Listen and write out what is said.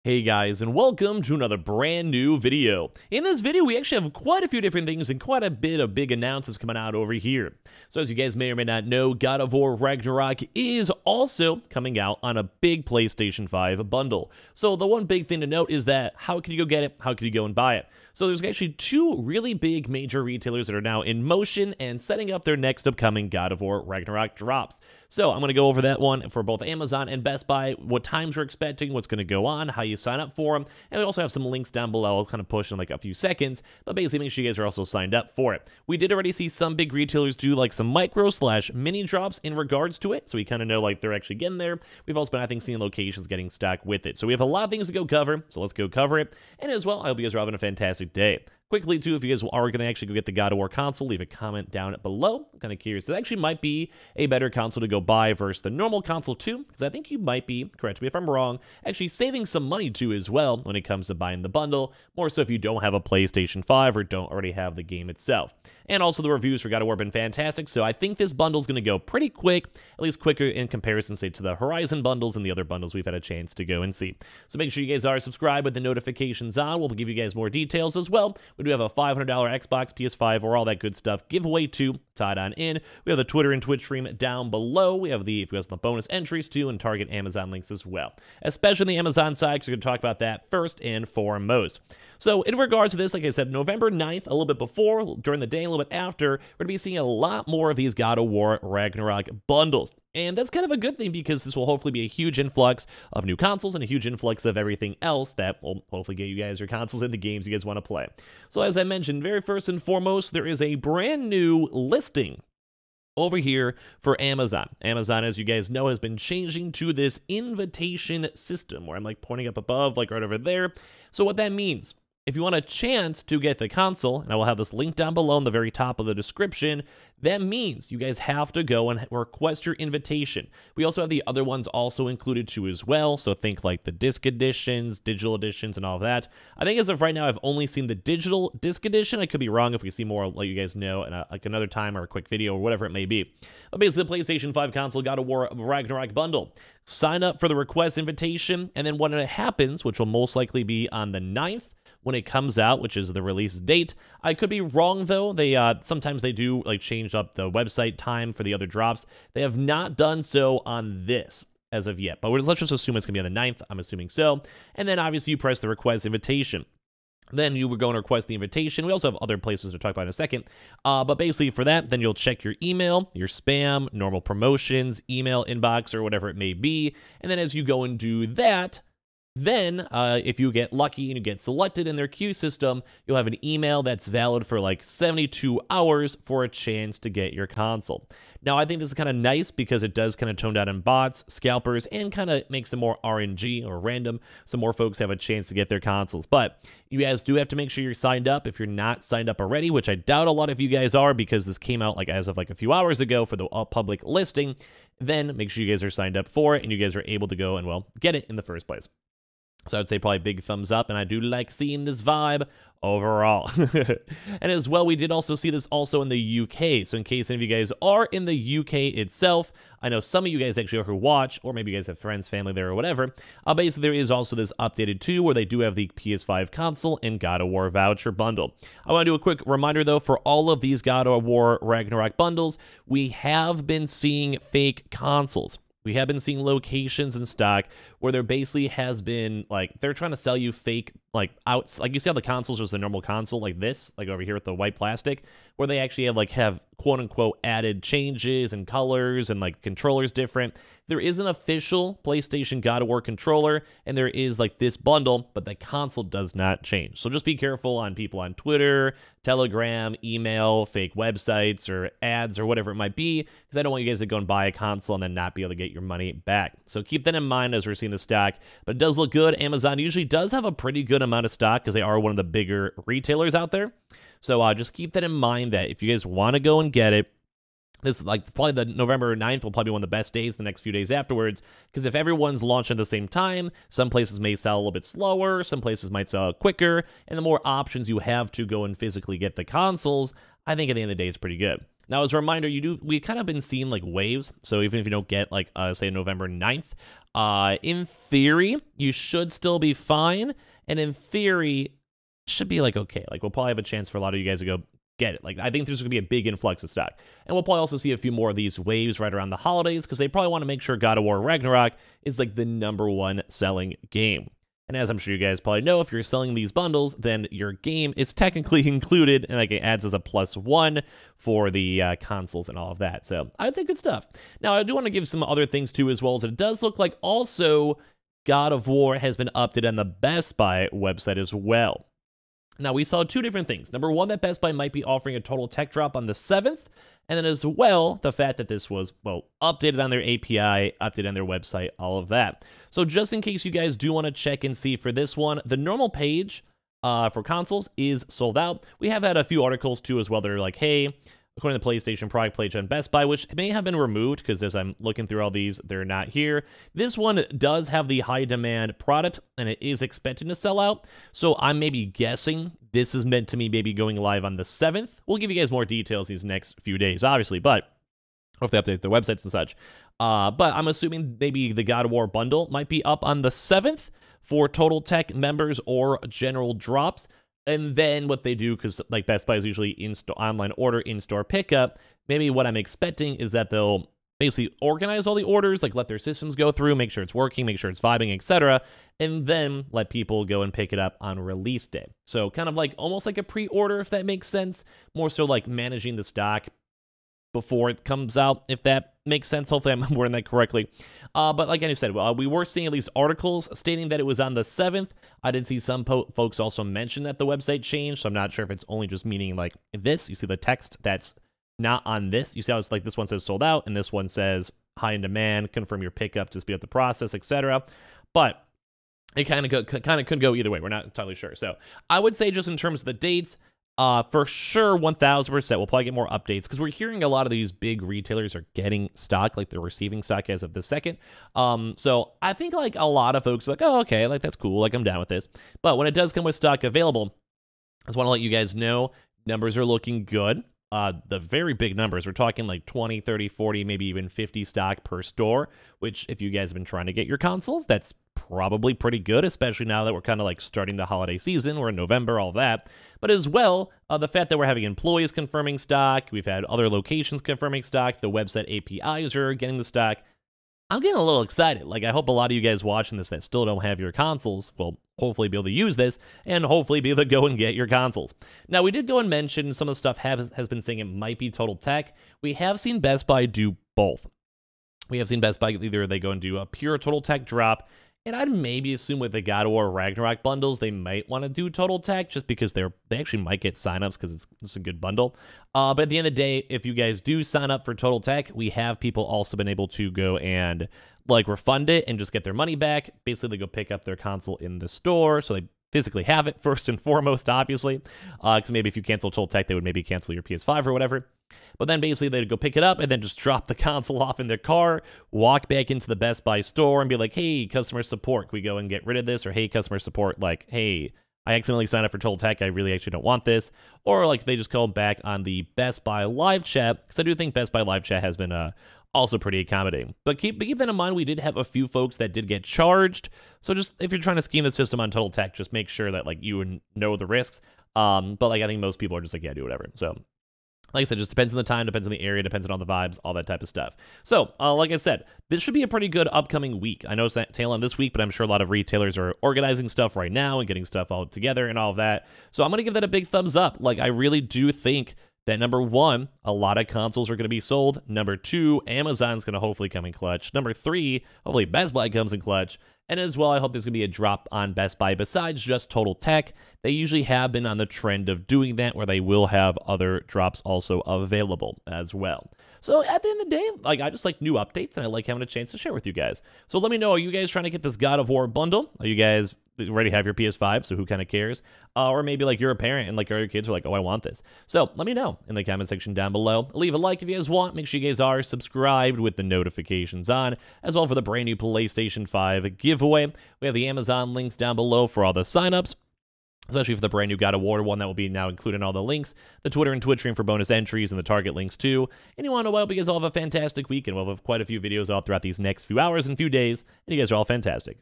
Hey guys, and welcome to another brand new video. In this video, we actually have quite a few different things and quite a bit of big announcements coming out over here. So as you guys may or may not know, God of War Ragnarok is also coming out on a big PlayStation 5 bundle. So the one big thing to note is that how can you go get it? How can you go and buy it? So there's actually two really big major retailers that are now in motion and setting up their next upcoming God of War Ragnarok drops. So I'm going to go over that one for both Amazon and Best Buy, what times we're expecting, what's going to go on, how you sign up for them, and we also have some links down below. I'll kind of push in like a few seconds, but basically make sure you guys are also signed up for it. We did already see some big retailers do like some micro/mini drops in regards to it, so we kind of know like they're actually getting there. We've also been, I think, seeing locations getting stock with it. So we have a lot of things to go cover, so let's go cover it. And as well, I hope you guys are having a fantastic day. Quickly, too, if you guys are going to actually go get the God of War console, leave a comment down below. I'm kind of curious. It actually might be a better console to go buy versus the normal console, too, because I think you might be, correct me if I'm wrong, actually saving some money, too, as well when it comes to buying the bundle, more so if you don't have a PlayStation 5 or don't already have the game itself. And also, the reviews for God of War have been fantastic, so I think this bundle is going to go pretty quick, at least quicker in comparison, say, to the Horizon bundles and the other bundles we've had a chance to go and see. So make sure you guys are subscribed with the notifications on. We'll give you guys more details as well. We do have a $500 Xbox, PS5, or all that good stuff giveaway too, tied on in. We have the Twitter and Twitch stream down below. We have the, if you guys want the bonus entries too, and Target Amazon links as well, especially on the Amazon side, because we're going to talk about that first and foremost. So in regards to this, like I said, November 9th, a little bit before, during the day, a little bit after, we're going to be seeing a lot more of these God of War Ragnarok bundles. And that's kind of a good thing because this will hopefully be a huge influx of new consoles and a huge influx of everything else that will hopefully get you guys your consoles and the games you guys want to play. So as I mentioned, very first and foremost, there is a brand new listing over here for Amazon. Amazon, as you guys know, has been changing to this invitation system where I'm like pointing up above, like right over there. So what that means, if you want a chance to get the console, and I will have this link down below in the very top of the description, that means you guys have to go and request your invitation. We also have the other ones also included too as well, so think like the disc editions, digital editions, and all of that. I think as of right now, I've only seen the digital disc edition. I could be wrong. If we see more, I'll let you guys know in like another time or a quick video or whatever it may be. But basically, the PlayStation 5 console God of War Ragnarok bundle. Sign up for the request invitation, and then when it happens, which will most likely be on the 9th, when it comes out, which is the release date. I could be wrong though. They sometimes they do like change up the website time for the other drops. They have not done so on this as of yet, but let's just assume it's gonna be on the 9th. I'm assuming so. And then obviously you press the request invitation. Then you would go and request the invitation. We also have other places to talk about in a second. But basically for that, then you'll check your email, your spam, normal promotions, email inbox, or whatever it may be. And then as you go and do that, then, if you get lucky and you get selected in their queue system, you'll have an email that's valid for like 72 hours for a chance to get your console. Now, I think this is kind of nice because it does kind of tone down on bots, scalpers, and kind of makes it more RNG or random, so more folks have a chance to get their consoles. But you guys do have to make sure you're signed up. If you're not signed up already, which I doubt a lot of you guys are because this came out like as of like a few hours ago for the public listing, then make sure you guys are signed up for it and you guys are able to go and, well, get it in the first place. So I'd say probably big thumbs up, and I do like seeing this vibe overall. And as well, we did also see this also in the UK. So in case any of you guys are in the UK itself, I know some of you guys actually are who watch, or maybe you guys have friends, family there, or whatever. Basically, there is also this updated too, where they do have the PS5 console and God of War voucher bundle. I want to do a quick reminder though, for all of these God of War Ragnarok bundles, we have been seeing fake consoles. We have been seeing locations in stock where there basically has been, like, they're trying to sell you fake, like, outs. Like, you see how the console's just a normal console, like this, like over here with the white plastic, where they actually have quote-unquote added changes and colors and, like, controllers different. There is an official PlayStation God of War controller, and there is, like, this bundle, but the console does not change. So just be careful on people on Twitter, Telegram, email, fake websites, or ads, or whatever it might be, because I don't want you guys to go and buy a console and then not be able to get your money back. So keep that in mind as we're seeing the stock, but it does look good. Amazon usually does have a pretty good amount of stock because they are one of the bigger retailers out there. So just keep that in mind that if you guys want to go and get it, this like probably the November 9th will probably be one of the best days the next few days afterwards, because if everyone's launching at the same time, some places may sell a little bit slower, some places might sell quicker, and the more options you have to go and physically get the consoles, I think at the end of the day it's pretty good. Now, as a reminder, we kind of been seeing like waves. So even if you don't get like say November 9th, in theory, you should still be fine. And in theory, should be like okay. Like we'll probably have a chance for a lot of you guys to go get it. Like I think there's gonna be a big influx of stock. And we'll probably also see a few more of these waves right around the holidays because they probably want to make sure God of War Ragnarok is like the #1 selling game. And as I'm sure you guys probably know, if you're selling these bundles, then your game is technically included, and like it adds as a +1 for the consoles and all of that. So I would say good stuff. Now, I do want to give some other things too as well. So it does look like also God of War has been updated on the Best Buy website as well. Now, we saw two different things. Number one, that Best Buy might be offering a total tech drop on the 7th. And then as well, the fact that this was, well, updated on their API, updated on their website, all of that. So just in case you guys do want to check and see for this one, the normal page for consoles is sold out. We have had a few articles too as well that are like, hey, according to the PlayStation product page on Best Buy, which may have been removed because as I'm looking through all these, they're not here. This one does have the high demand product and it is expected to sell out. So I'm maybe guessing this is meant to be maybe going live on the 7th. We'll give you guys more details these next few days, obviously, but hopefully update their websites and such. But I'm assuming maybe the God of War bundle might be up on the 7th for Total Tech members or general drops. And then what they do, because like Best Buy is usually online order, in-store pickup, maybe what I'm expecting is that they'll basically organize all the orders, like let their systems go through, make sure it's working, make sure it's vibing, etc., and then let people go and pick it up on release day. So kind of like almost like a pre-order, if that makes sense, more so like managing the stock before it comes out, if that makes sense. Hopefully I'm wording that correctly. But like I said, we were seeing at least articles stating that it was on the 7th. I did see some folks also mention that the website changed, so I'm not sure if it's only just meaning like this. You see the text that's not on this. You see how it's like this one says sold out, and this one says high in demand, confirm your pickup to speed up the process, etc. But it kind of could go either way. We're not entirely sure. So I would say just in terms of the dates, for sure, 1000%. We'll probably get more updates because we're hearing a lot of these big retailers are getting stock, like they're receiving stock as of the 2nd. So I think like a lot of folks are like, oh, okay, like that's cool, like I'm down with this. But when it does come with stock available, I just want to let you guys know numbers are looking good. The very big numbers, we're talking like 20, 30, 40, maybe even 50 stock per store, which if you guys have been trying to get your consoles, that's probably pretty good, especially now that we're kind of like starting the holiday season. We're in November, all that. But as well, the fact that we're having employees confirming stock, we've had other locations confirming stock, the website APIs are getting the stock. I'm getting a little excited. Like, I hope a lot of you guys watching this that still don't have your consoles will hopefully be able to use this and hopefully be able to go and get your consoles. Now, we did go and mention some of the stuff has been saying it might be Total Tech. We have seen Best Buy do both. We have seen Best Buy either they go and do a pure Total Tech drop, and I'd maybe assume with the God of War Ragnarok bundles, they might want to do Total Tech just because they actually might get signups because it's a good bundle. But at the end of the day, if you guys do sign up for Total Tech, we have people also been able to go and like refund it and just get their money back. Basically, they go pick up their console in the store, so they physically have it first and foremost, obviously. Because maybe if you cancel Total Tech, they would maybe cancel your PS5 or whatever. But then basically they'd go pick it up and then just drop the console off in their car, walk back into the Best Buy store and be like, hey, customer support, can we go and get rid of this? Or hey, customer support, like, hey, I accidentally signed up for Total Tech. I really actually don't want this. Or like they just go back on the Best Buy live chat, because I do think Best Buy live chat has been also pretty accommodating. But keep that in mind, we did have a few folks that did get charged. So just if you're trying to scheme the system on Total Tech, just make sure that like you know the risks. But like I think most people are just like, yeah, do whatever. So like I said, just depends on the time, depends on the area, depends on all the vibes, all that type of stuff. So, like I said, this should be a pretty good upcoming week. I know it's that tail end this week, but I'm sure a lot of retailers are organizing stuff right now and getting stuff all together and all of that. So I'm going to give that a big thumbs up. Like, I really do think that number one, a lot of consoles are going to be sold. Number two, Amazon's going to hopefully come in clutch. Number three, hopefully Best Buy comes in clutch. And as well, I hope there's going to be a drop on Best Buy besides just Total Tech. They usually have been on the trend of doing that where they will have other drops also available as well. So at the end of the day, like I just like new updates and I like having a chance to share with you guys. So let me know, are you guys trying to get this God of War bundle? Are you guys already have your PS5, so who kind of cares? Or maybe like you're a parent and like your kids are like, oh, I want this. So let me know in the comment section down below. Leave a like if you guys want. Make sure you guys are subscribed with the notifications on, as well for the brand new PlayStation 5 giveaway. We have the Amazon links down below for all the signups. especially for the brand new God of War one that will be now included in all the links, the Twitter and Twitch stream for bonus entries, and the Target links too. And you want to know what? You guys all have a fantastic week, and we'll have quite a few videos out throughout these next few hours and few days, and you guys are all fantastic.